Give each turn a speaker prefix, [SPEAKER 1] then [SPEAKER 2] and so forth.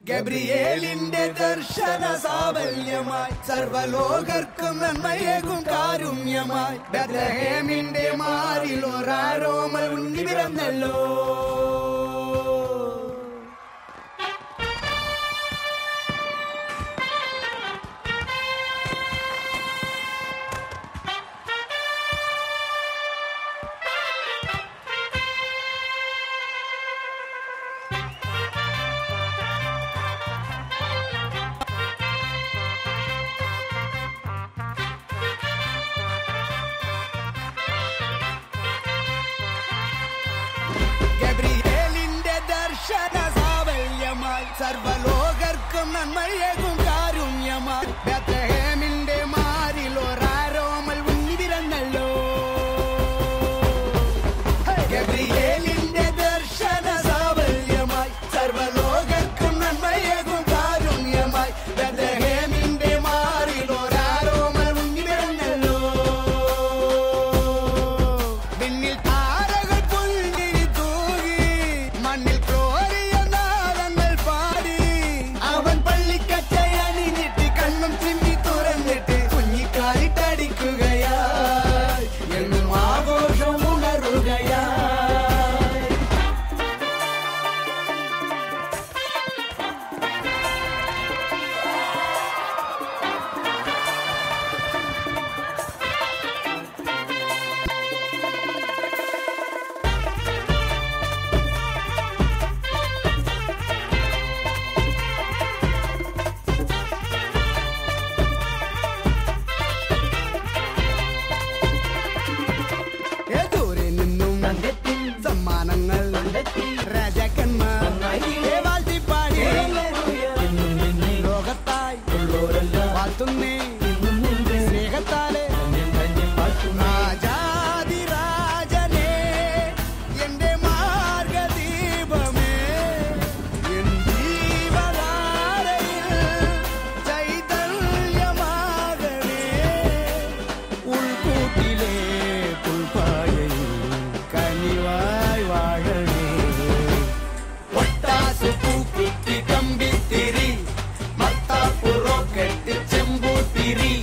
[SPEAKER 1] ഗബ്രിയേലിന്റെ ദർശന സാവല്യമായി സർവലോകർക്കും നന്മയേകും കാരുണ്യമായി ബെത്ലഹേമിന്റെ മാറിൽ ഒരാരോമൽ ഉണ്ണി പിറന്നല്ലോ. ഗബ്രിയേലിന്റെ ദർശന സാവല്യമായി സർവലോകർക്കും നന്മയേകും കാരുണ്യമായി ബെത്ലഹേമിന്റെ മാറിൽ ഒരാരോമൽ ഉണ്ണി പിറന്നല്ലോ. ഗബ്രിയേലിന്റെ ദർശന സാവല്യമായി സർവലോകർക്കും നന്മയേകും കാരുണ്യമായി ബെത്ലഹേമിന്റെ മാറിൽ ഒരാരോമൽ ഉണ്ണി പിറന്നല്ലോ. പിന്നിൽ താരകൾ പുൽകിരി തൂകി മണ്ണിൽ ക്ലോറിയ നാദങ്ങൾ പാടി അവൻ പള്ളിക്കച്ചയണിഞ്ഞിട്ട് കണ്ണും ചിമ്മി തുറന്നിട്ട് കുഞ്ഞിക്കാലിട്ടടിക്കുകയായി എന്നും ആഘോഷം ഉണരുകയായി. ദൂരെ നിന്നും സമ്മാനങ്ങൾ രാജാക്കന്മാർ വാഴ്ത്തിപ്പാടി ലോകത്തായി വാഴ്ത്തുന്നേ സ്നേഹത്താലെ രാജാതിരാജനേ എന്റെ മാർഗദീപമേ എൻ ജീവധാരയിൽ ചൈതന്യമാകണേ ഉൾക്കൂട്ടിലെ പുൽപ്പായയിൽ കനിവായി വാഴണേ. ഒട്ടാസു പൂക്കുത്തി കമ്പിത്തിരി മത്താപ്പു റോക്കറ്റ് ചെമ്പൂത്തിരി